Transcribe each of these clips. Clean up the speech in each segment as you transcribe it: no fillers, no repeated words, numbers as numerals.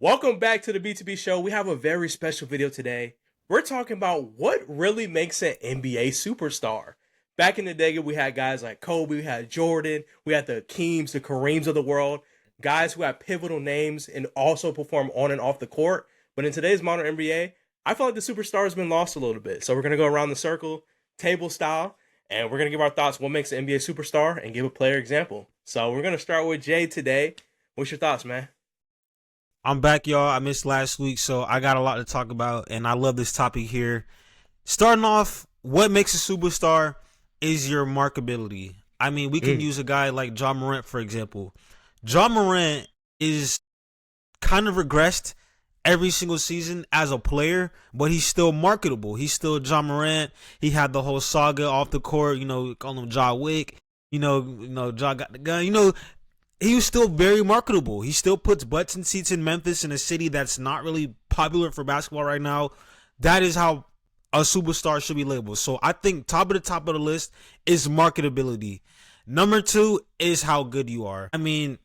Welcome back to the BTB Show. We have a very special video today. We're talking about what really makes an NBA superstar. Back in the day, we had guys like Kobe, we had Jordan, we had the Keems, the Kareems of the world, guys who have pivotal names and also perform on and off the court. But in today's modern NBA, I feel like the superstar has been lost a little bit. So we're going to go around the circle, table style, and we're going to give our thoughts what makes an NBA superstar and give a player example. So we're going to start with Jay today. What's your thoughts, man? I'm back, y'all. I missed last week, so I got a lot to talk about, and I love this topic here. Starting off, what makes a superstar is your markability. I mean, we can use a guy like Ja Morant, for example. Ja Morant is kind of regressed every single season as a player, but he's still marketable. He's still Ja Morant. He had the whole saga off the court, call him Ja Wick. Ja got the gun. He was still very marketable. He still puts butts in seats in Memphis, in a city that's not really popular for basketball right now. That is how a superstar should be labeled. So I think top of the list is marketability. Number two is how good you are. I mean,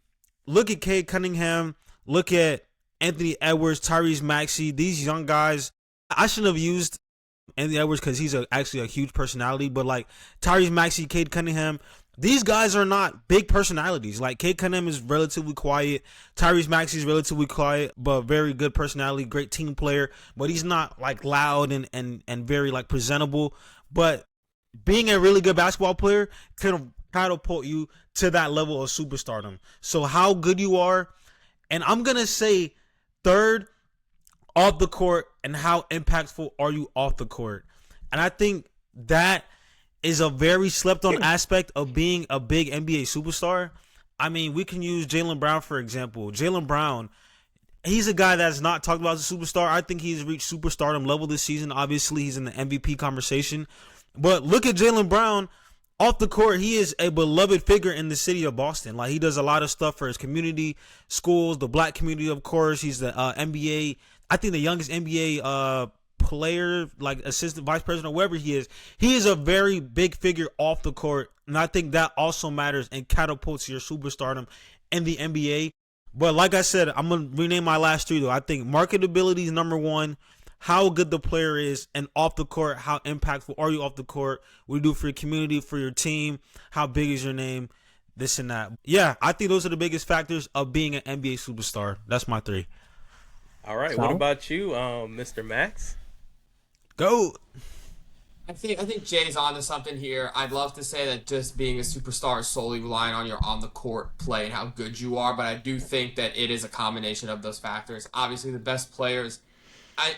look at Cade Cunningham. Look at Anthony Edwards, Tyrese Maxey. These young guys. I shouldn't have used Anthony Edwards because he's actually a huge personality. But like Tyrese Maxey, Cade Cunningham, these guys are not big personalities. Like Cade Cunningham is relatively quiet. Tyrese Maxey is relatively quiet, but very good personality, great team player. But he's not like loud and very like presentable. But being a really good basketball player can catapult you to that level of superstardom. So how good you are, and I'm gonna say third, off the court, and how impactful are you off the court. And I think that is a very slept on aspect of being a big NBA superstar. I mean, we can use Jaylen Brown, for example. Jaylen Brown, he's a guy that's not talked about as a superstar. I think he's reached superstardom level this season. Obviously, he's in the MVP conversation. But look at Jaylen Brown. Off the court, he is a beloved figure in the city of Boston. Like, he does a lot of stuff for his community, schools, the black community, of course. He's the NBA, I think the youngest NBA player, like assistant vice president or wherever he is a very big figure off the court, and I think that also matters and catapults your superstardom in the NBA. But like I said, I'm gonna rename my last three though. I think marketability is number one, how good the player is, and off the court, how impactful are you off the court, what do you do for your community, for your team, how big is your name, this and that. Yeah, I think those are the biggest factors of being an NBA superstar. That's my three. All right, what about you, Mr. Max? Go. I think Jay's onto something here. I'd love to say that just being a superstar is solely relying on your on the court play and how good you are, but I do think that it is a combination of those factors. Obviously, the best players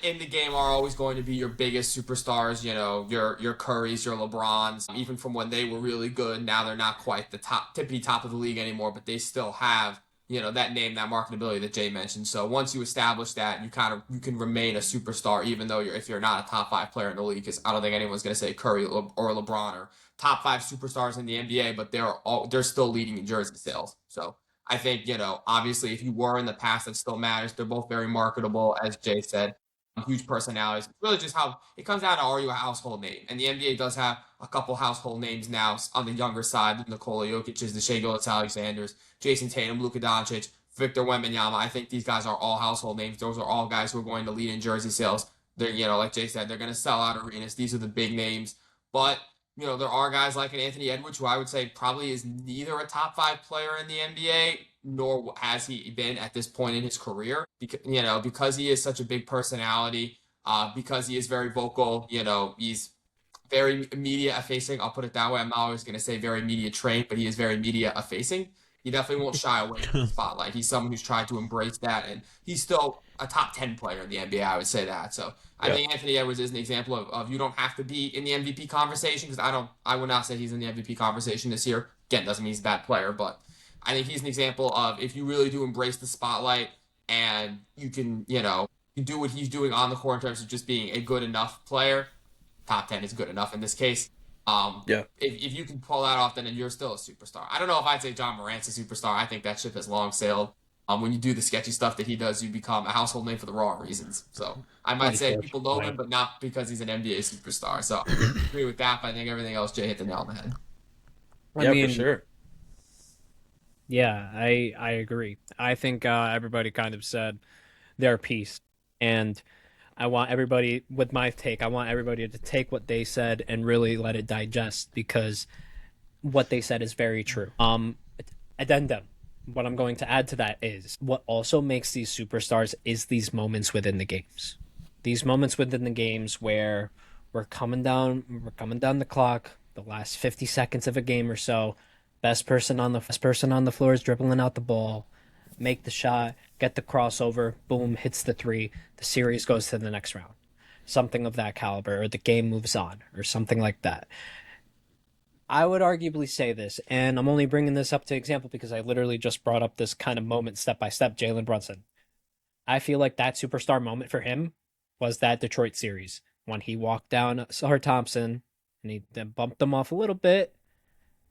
in the game are always going to be your biggest superstars. You know, your Currys, your LeBrons. Even from when they were really good, now they're not quite the tippity top of the league anymore, but they still have that name, that marketability that Jay mentioned. So once you establish that, you can remain a superstar, even though if you're not a top five player in the league. Because I don't think anyone's going to say Curry or LeBron are top five superstars in the NBA, but they're still leading in jersey sales. So I think obviously if you were in the past, that still matters. They're both very marketable, as Jay said. Huge personalities. It's really just how it comes down to, are you a household name? And the NBA does have a couple household names now on the younger side. The Nikola Jokic's, the Shai Gilgeous-Alexanders, Jason Tatum, Luka Doncic, Victor Wembanyama. I think these guys are all household names. Those are all guys who are going to lead in jersey sales. They're, like Jay said, they're going to sell out arenas. These are the big names. But, there are guys like an Anthony Edwards, who I would say probably is neither a top five player in the NBA, nor has he been at this point in his career. Because he is such a big personality, because he is very vocal, he's very media facing. I'll put it that way. I'm not always going to say very media trained, but he is very media facing. He definitely won't shy away from the spotlight. He's someone who's tried to embrace that, and he's still a top 10 player in the NBA, I would say that. So I think Anthony Edwards is an example of you don't have to be in the MVP conversation, because I would not say he's in the MVP conversation this year. Again, doesn't mean he's a bad player, but I think he's an example of, if you really do embrace the spotlight and you can, you do what he's doing on the court in terms of just being a good enough player, top 10 is good enough in this case. If you can pull that off, then you're still a superstar. I don't know if I'd say Ja Morant's a superstar. I think that ship has long sailed. When you do the sketchy stuff that he does, you become a household name for the wrong reasons. So I might say people know him, but not because he's an NBA superstar. So I agree with that, but I think everything else, Jay hit the nail on the head. For sure. Yeah, I agree. I think everybody kind of said their piece. And I want everybody, with my take, I want everybody to take what they said and really let it digest, because what they said is very true. Addendum. What I'm going to add to that is what also makes these superstars is these moments within the games. These moments within the games where we're coming down the clock, the last 50 seconds of a game or so. Best person on the floor is dribbling out the ball, make the shot, get the crossover, boom, hits the three. The series goes to the next round. Something of that caliber, or the game moves on, or something like that. I would arguably say this, and I'm only bringing this up to example because I literally just brought up this kind of moment step by step, Jalen Brunson. I feel like that superstar moment for him was that Detroit series when he walked down Sahar Thompson and he then bumped him off a little bit,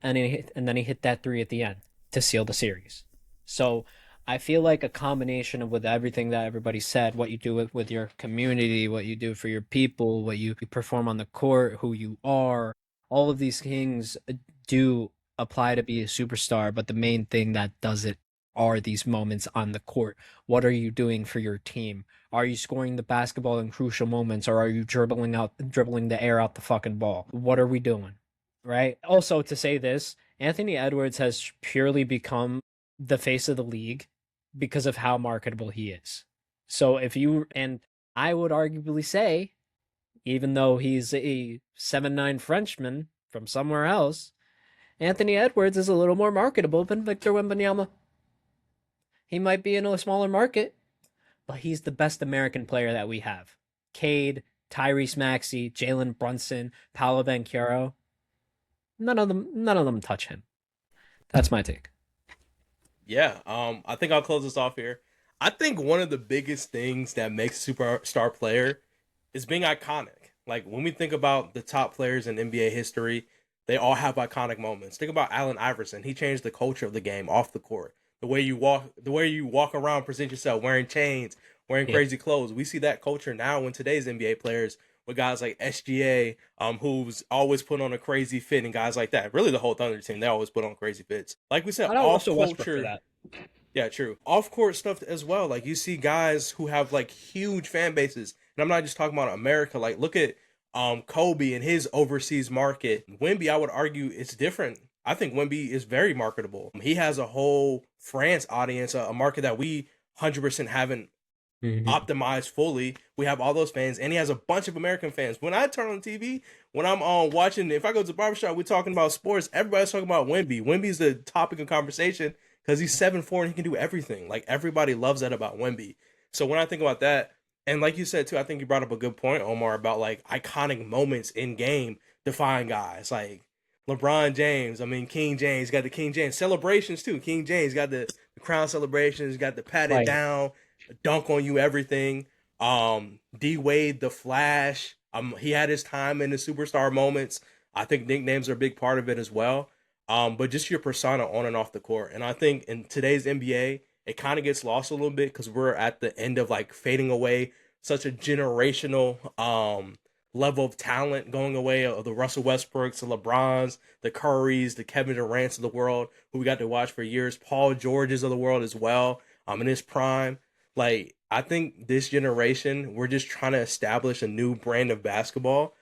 and then he hit that three at the end to seal the series. So I feel like a combination of with everything that everybody said, what you do with your community, what you do for your people, what you perform on the court, who you are, all of these things do apply to be a superstar, but the main thing that does it are these moments on the court. What are you doing for your team? Are you scoring the basketball in crucial moments, or are you dribbling the air out the fucking ball? What are we doing? Right? Also, to say this, Anthony Edwards has purely become the face of the league because of how marketable he is. So and I would arguably say, even though he's a 7'9" Frenchman from somewhere else, Anthony Edwards is a little more marketable than Victor Wembanyama. He might be in a smaller market, but he's the best American player that we have. Cade, Tyrese Maxey, Jalen Brunson, Paolo Banchero. None of them touch him. That's my take. Yeah, I think I'll close this off here. I think one of the biggest things that makes a superstar player is being iconic. Like, when we think about the top players in NBA history, they all have iconic moments. Think about Allen Iverson. He changed the culture of the game off the court. The way you walk around, present yourself, wearing chains, wearing crazy clothes. We see that culture now in today's NBA players with guys like SGA, who's always put on a crazy fit, and guys like that. Really, the whole Thunder team, they always put on crazy fits. Like we said, off culture. Yeah, true. Off court stuff as well. Like, you see guys who have like huge fan bases, and I'm not just talking about America. Like, look at Kobe and his overseas market. Wemby, I would argue it's different. I think Wemby is very marketable. He has a whole France audience, a market that we 100% haven't optimized fully. We have all those fans, and he has a bunch of American fans. When I turn on TV, when I'm watching, if I go to the barbershop, we're talking about sports, everybody's talking about Wemby. Wemby's the topic of conversation because he's 7'4" and he can do everything. Like, everybody loves that about Wemby. So when I think about that, and like you said too, I think you brought up a good point, Omar, about like iconic moments in game define guys. Like LeBron James, King James, got the King James celebrations too. King James got the crown celebrations, got the pat it down, dunk on you, everything. D Wade, the Flash. He had his time in the superstar moments. I think nicknames are a big part of it as well. But just your persona on and off the court. And I think in today's NBA, it kind of gets lost a little bit because we're at the end of like fading away such a generational level of talent going away of the Russell Westbrooks, the LeBrons, the Currys, the Kevin Durant's of the world, who we got to watch for years, Paul George's of the world as well, in his prime. Like, I think this generation, we're just trying to establish a new brand of basketball.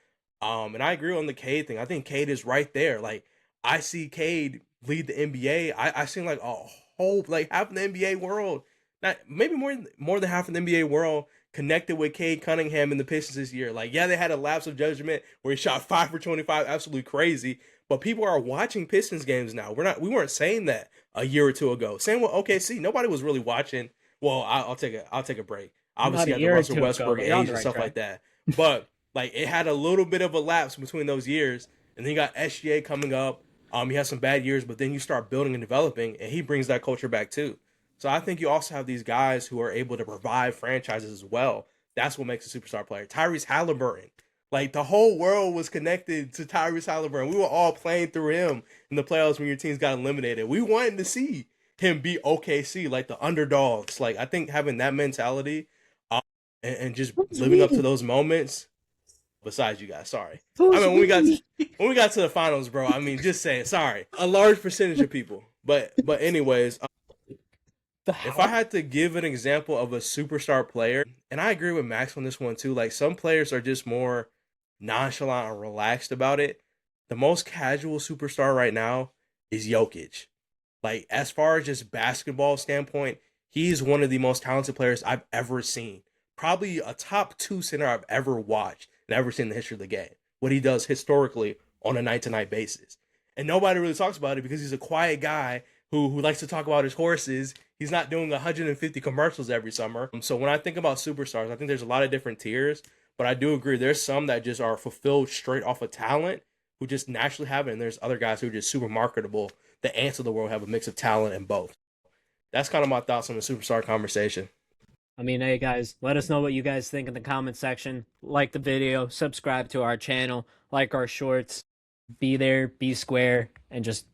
And I agree on the Cade thing. I think Cade is right there. Like, I see Cade lead the NBA. I see like a whole, like half of the NBA world, not maybe more than half of the NBA world connected with Cade Cunningham and the Pistons this year. Like, yeah, they had a lapse of judgment where he shot 5 for 25, absolutely crazy. But people are watching Pistons games now. We weren't saying that a year or two ago. Same with OKC. Nobody was really watching. Well, I'll take a break. Obviously, at the Russell Westbrook age and stuff like that. But like, it had a little bit of a lapse between those years, and then you got SGA coming up. He has some bad years, but then you start building and developing, and he brings that culture back too. So I think you also have these guys who are able to revive franchises as well. That's what makes a superstar player. Tyrese Halliburton. Like, the whole world was connected to Tyrese Halliburton. We were all playing through him in the playoffs when your teams got eliminated. We wanted to see him be OKC, like the underdogs. Like, I think having that mentality and just living up to those moments. Besides you guys, sorry. When we got to the finals, bro, just saying, sorry. A large percentage of people. But anyways, If I had to give an example of a superstar player, and I agree with Max on this one too, like some players are just more nonchalant and relaxed about it. The most casual superstar right now is Jokic. Like, as far as just basketball standpoint, he's one of the most talented players I've ever seen. Probably a top 2 center I've ever watched and ever seen in the history of the game. What he does historically on a night-to-night basis. And nobody really talks about it because he's a quiet guy who likes to talk about his horses. He's not doing 150 commercials every summer. So when I think about superstars, I think there's a lot of different tiers. But I do agree there's some that just are fulfilled straight off of talent who just naturally have it. And there's other guys who are just super marketable. The ants of the world have a mix of talent and both. That's kind of my thoughts on the superstar conversation. I mean, hey guys, let us know what you guys think in the comment section. Like the video, subscribe to our channel, like our shorts, be there, be square, and just